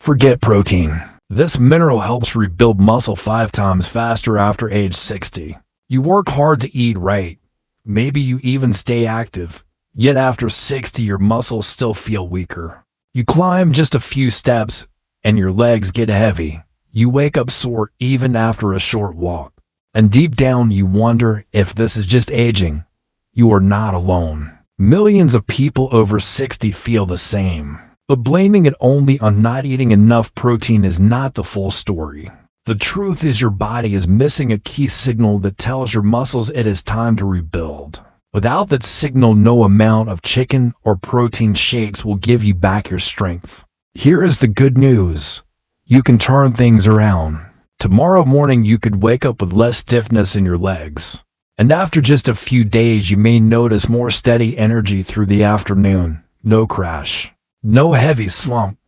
Forget protein. This mineral helps rebuild muscle 5 times faster after age 60. You work hard to eat right. Maybe you even stay active. Yet after 60 your muscles still feel weaker. You climb just a few steps and your legs get heavy. You wake up sore even after a short walk. And deep down you wonder if this is just aging. You are not alone. Millions of people over 60 feel the same. But blaming it only on not eating enough protein is not the full story. The truth is your body is missing a key signal that tells your muscles it is time to rebuild. Without that signal, no amount of chicken or protein shakes will give you back your strength. Here is the good news. You can turn things around. Tomorrow morning you could wake up with less stiffness in your legs. And after just a few days you may notice more steady energy through the afternoon. No crash. No heavy slump.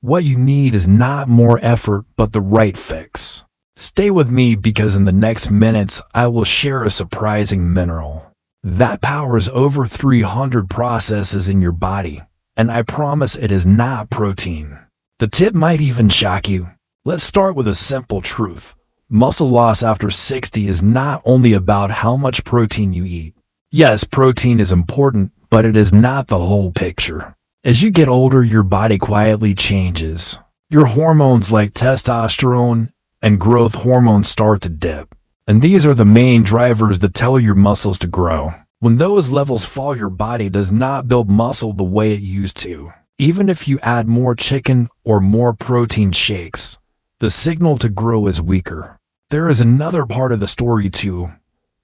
What you need is not more effort but the right fix. Stay with me because in the next minutes I will share a surprising mineral that powers over 300 processes in your body. And I promise it is not protein. The tip might even shock you. Let's start with a simple truth. Muscle loss after 60 is not only about how much protein you eat. Yes, protein is important, but it is not the whole picture. As you get older, your body quietly changes. Your hormones like testosterone and growth hormones start to dip. And these are the main drivers that tell your muscles to grow. When those levels fall, your body does not build muscle the way it used to. Even if you add more chicken or more protein shakes, the signal to grow is weaker. There is another part of the story too.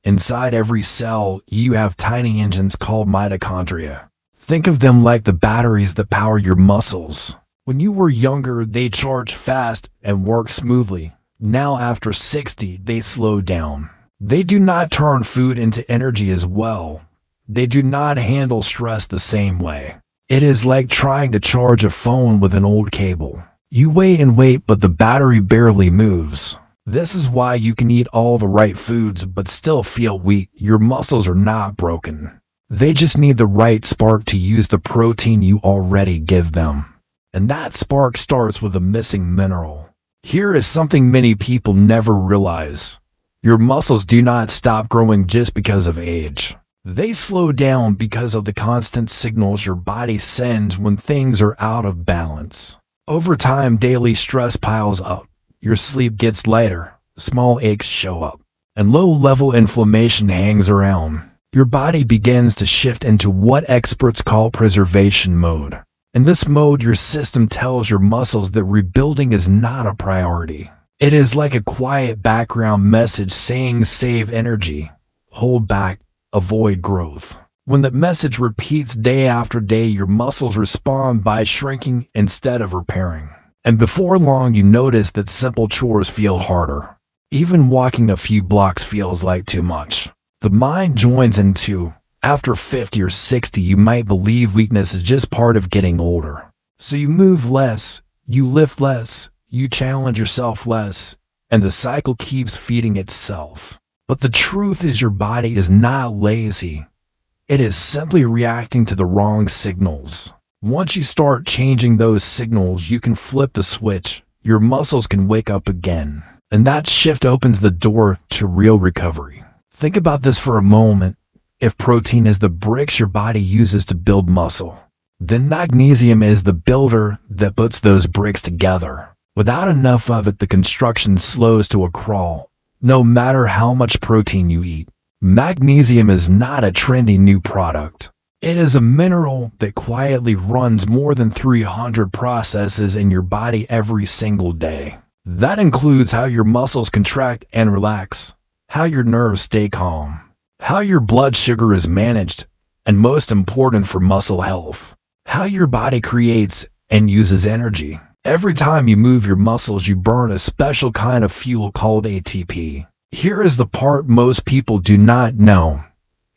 Inside every cell, you have tiny engines called mitochondria. Think of them like the batteries that power your muscles. When you were younger, they charged fast and worked smoothly. Now after 60, they slow down. They do not turn food into energy as well. They do not handle stress the same way. It is like trying to charge a phone with an old cable. You wait and wait, but the battery barely moves. This is why you can eat all the right foods but still feel weak. Your muscles are not broken. They just need the right spark to use the protein you already give them. And that spark starts with a missing mineral. Here is something many people never realize. Your muscles do not stop growing just because of age. They slow down because of the constant signals your body sends when things are out of balance. Over time, daily stress piles up. Your sleep gets lighter, small aches show up, and low-level inflammation hangs around. Your body begins to shift into what experts call preservation mode. In this mode, your system tells your muscles that rebuilding is not a priority. It is like a quiet background message saying save energy, hold back, avoid growth. When the message repeats day after day, your muscles respond by shrinking instead of repairing. And before long, you notice that simple chores feel harder. Even walking a few blocks feels like too much. The mind joins in too. After 50 or 60, you might believe weakness is just part of getting older. So you move less, you lift less, you challenge yourself less, and the cycle keeps feeding itself. But the truth is your body is not lazy. It is simply reacting to the wrong signals. Once you start changing those signals, you can flip the switch. Your muscles can wake up again. And that shift opens the door to real recovery. Think about this for a moment. If protein is the bricks your body uses to build muscle, then magnesium is the builder that puts those bricks together. Without enough of it, the construction slows to a crawl. No matter how much protein you eat, magnesium is not a trendy new product. It is a mineral that quietly runs more than 300 processes in your body every single day. That includes how your muscles contract and relax, how your nerves stay calm, how your blood sugar is managed, and most important for muscle health, how your body creates and uses energy. Every time you move your muscles, you burn a special kind of fuel called ATP. Here is the part most people do not know.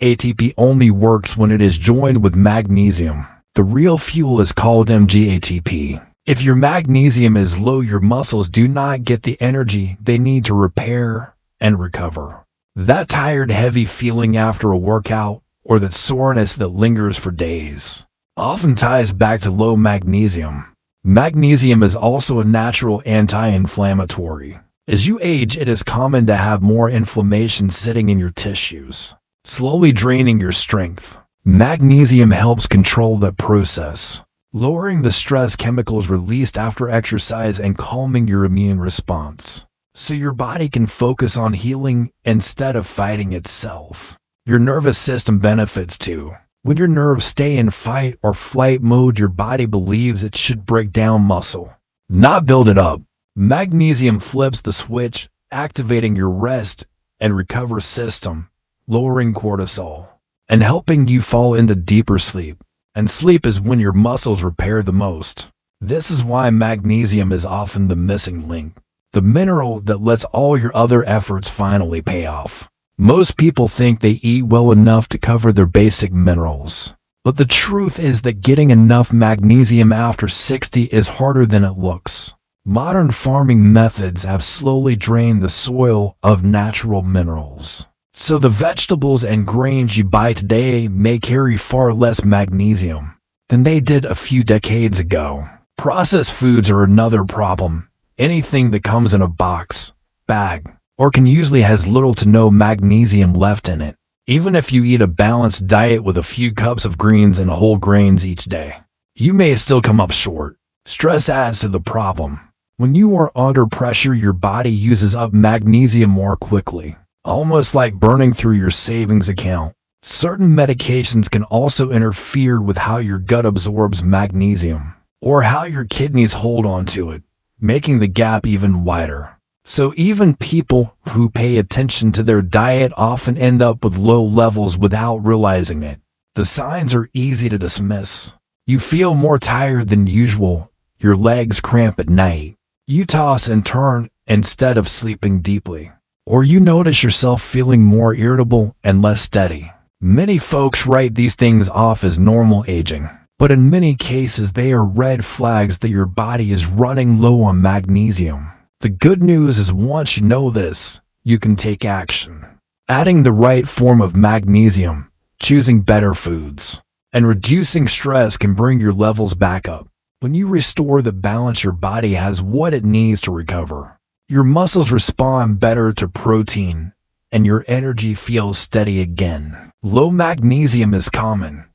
ATP only works when it is joined with magnesium. The real fuel is called MgATP. If your magnesium is low, your muscles do not get the energy they need to repair and recover. That tired, heavy feeling after a workout, or that soreness that lingers for days, often ties back to low magnesium. Magnesium is also a natural anti-inflammatory. As you age, it is common to have more inflammation sitting in your tissues, slowly draining your strength. Magnesium helps control that process, lowering the stress chemicals released after exercise and calming your immune response, so your body can focus on healing instead of fighting itself. Your nervous system benefits too. When your nerves stay in fight or flight mode, your body believes it should break down muscle, not build it up. Magnesium flips the switch, activating your rest and recover system, lowering cortisol, and helping you fall into deeper sleep. And sleep is when your muscles repair the most. This is why magnesium is often the missing link, the mineral that lets all your other efforts finally pay off. Most people think they eat well enough to cover their basic minerals. But the truth is that getting enough magnesium after 60 is harder than it looks. Modern farming methods have slowly drained the soil of natural minerals. So the vegetables and grains you buy today may carry far less magnesium than they did a few decades ago. Processed foods are another problem. Anything that comes in a box, bag, or can usually has little to no magnesium left in it. Even if you eat a balanced diet with a few cups of greens and whole grains each day, you may still come up short. Stress adds to the problem. When you are under pressure, your body uses up magnesium more quickly, almost like burning through your savings account. Certain medications can also interfere with how your gut absorbs magnesium, or how your kidneys hold on to it, making the gap even wider. So even people who pay attention to their diet often end up with low levels without realizing it. The signs are easy to dismiss. You feel more tired than usual, your legs cramp at night, you toss and turn instead of sleeping deeply, or you notice yourself feeling more irritable and less steady. Many folks write these things off as normal aging, but in many cases they are red flags that your body is running low on magnesium. The good news is once you know this, you can take action. Adding the right form of magnesium, choosing better foods, and reducing stress can bring your levels back up. When you restore the balance, your body has what it needs to recover. Your muscles respond better to protein, and your energy feels steady again. Low magnesium is common,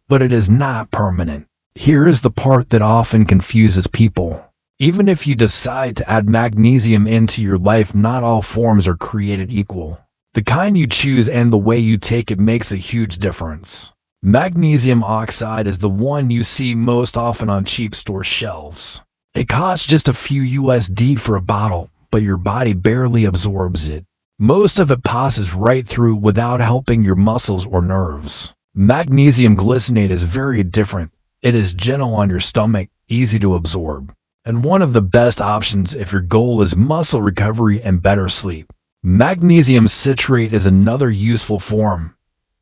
but it is not permanent. Here is the part that often confuses people. Even if you decide to add magnesium into your life, not all forms are created equal. The kind you choose and the way you take it makes a huge difference. Magnesium oxide is the one you see most often on cheap store shelves. It costs just a few USD for a bottle, but your body barely absorbs it. Most of it passes right through without helping your muscles or nerves. Magnesium glycinate is very different. It is gentle on your stomach, easy to absorb, and one of the best options if your goal is muscle recovery and better sleep. Magnesium citrate is another useful form.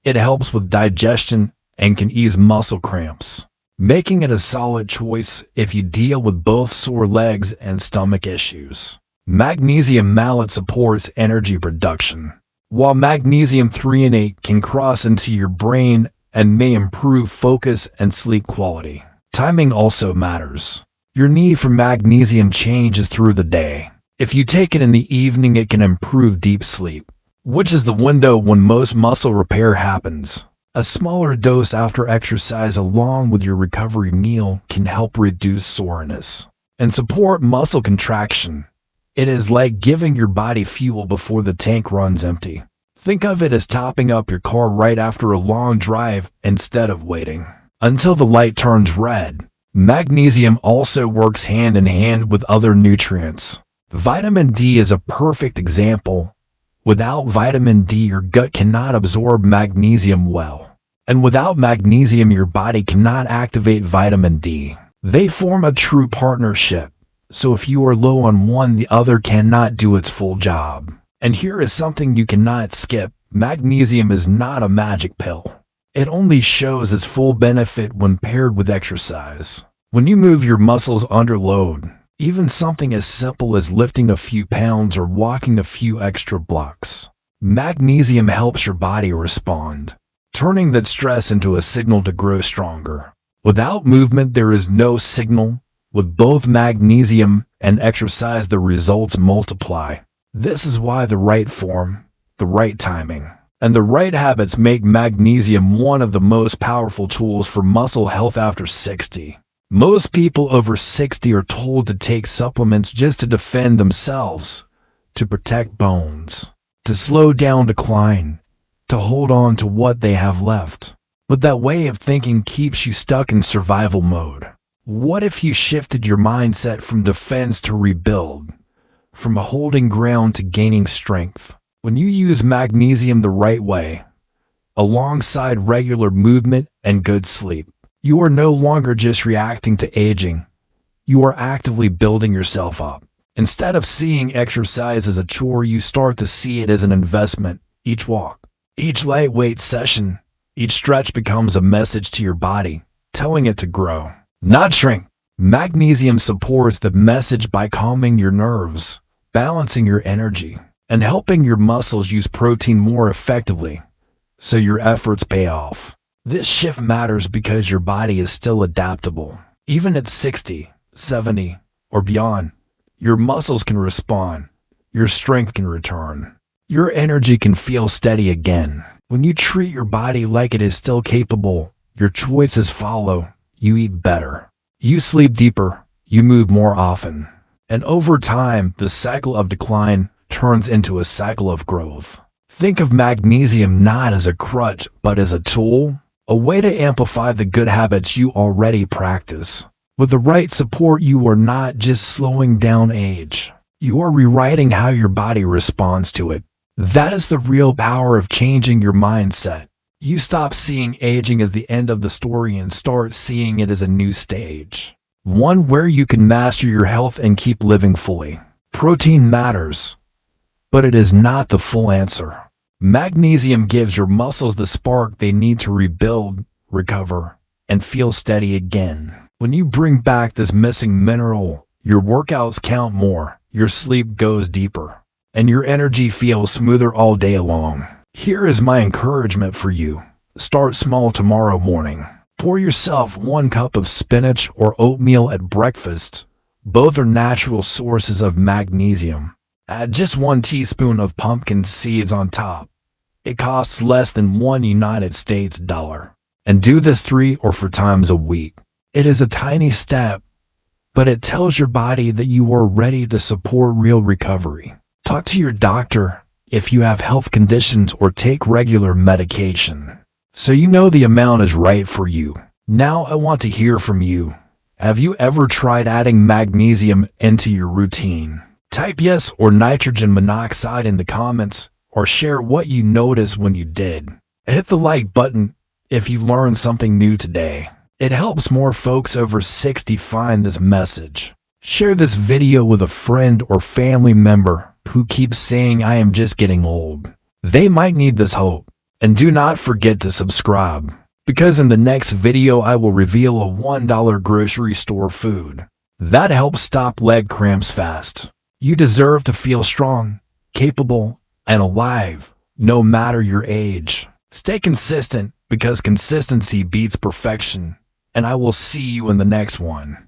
It helps with digestion and can ease muscle cramps, making it a solid choice if you deal with both sore legs and stomach issues. Magnesium malate supports energy production, while magnesium threonate can cross into your brain and may improve focus and sleep quality. Timing also matters. Your need for magnesium changes through the day. If you take it in the evening, it can improve deep sleep, which is the window when most muscle repair happens. A smaller dose after exercise along with your recovery meal can help reduce soreness and support muscle contraction. It is like giving your body fuel before the tank runs empty. Think of it as topping up your car right after a long drive instead of waiting until the light turns red. Magnesium also works hand in hand with other nutrients. Vitamin D is a perfect example. Without vitamin D, your gut cannot absorb magnesium well. And without magnesium, your body cannot activate vitamin D. They form a true partnership. So if you are low on one, the other cannot do its full job. And here is something you cannot skip. Magnesium is not a magic pill. It only shows its full benefit when paired with exercise. When you move your muscles under load, even something as simple as lifting a few pounds or walking a few extra blocks, magnesium helps your body respond, turning that stress into a signal to grow stronger. Without movement, there is no signal. With both magnesium and exercise, the results multiply. This is why the right form, the right timing, and the right habits make magnesium one of the most powerful tools for muscle health after 60. Most people over 60 are told to take supplements just to defend themselves, to protect bones, to slow down decline, to hold on to what they have left. But that way of thinking keeps you stuck in survival mode. What if you shifted your mindset from defense to rebuild, from holding ground to gaining strength? When you use magnesium the right way, alongside regular movement and good sleep, you are no longer just reacting to aging. You are actively building yourself up. Instead of seeing exercise as a chore, you start to see it as an investment. Each walk, each lightweight session, each stretch becomes a message to your body, telling it to grow, not shrink. Magnesium supports the message by calming your nerves, balancing your energy, and helping your muscles use protein more effectively, so your efforts pay off. This shift matters because your body is still adaptable. Even at 60, 70, or beyond, your muscles can respond, your strength can return, your energy can feel steady again. When you treat your body like it is still capable, your choices follow. You eat better, you sleep deeper, you move more often. And over time, the cycle of decline turns into a cycle of growth. Think of magnesium not as a crutch, but as a tool, a way to amplify the good habits you already practice. With the right support, you are not just slowing down age. You are rewriting how your body responds to it. That is the real power of changing your mindset. You stop seeing aging as the end of the story and start seeing it as a new stage. One where you can master your health and keep living fully. Protein matters, but it is not the full answer. Magnesium gives your muscles the spark they need to rebuild, recover, and feel steady again. When you bring back this missing mineral, your workouts count more, your sleep goes deeper, and your energy feels smoother all day long. Here is my encouragement for you. Start small tomorrow morning. Pour yourself 1 cup of spinach or oatmeal at breakfast. Both are natural sources of magnesium. Add just 1 teaspoon of pumpkin seeds on top. It costs less than $1 United States dollar. And do this 3 or 4 times a week. It is a tiny step, but it tells your body that you are ready to support real recovery. Talk to your doctor if you have health conditions or take regular medication, so you know the amount is right for you. Now I want to hear from you. Have you ever tried adding magnesium into your routine? Type yes or nitrogen monoxide in the comments, or share what you noticed when you did. Hit the like button if you learned something new today. It helps more folks over 60 find this message. Share this video with a friend or family member who keeps saying I am just getting old. They might need this hope. And do not forget to subscribe, because in the next video I will reveal a $1 grocery store food that helps stop leg cramps fast. You deserve to feel strong, capable, and alive, no matter your age. Stay consistent, because consistency beats perfection, and I will see you in the next one.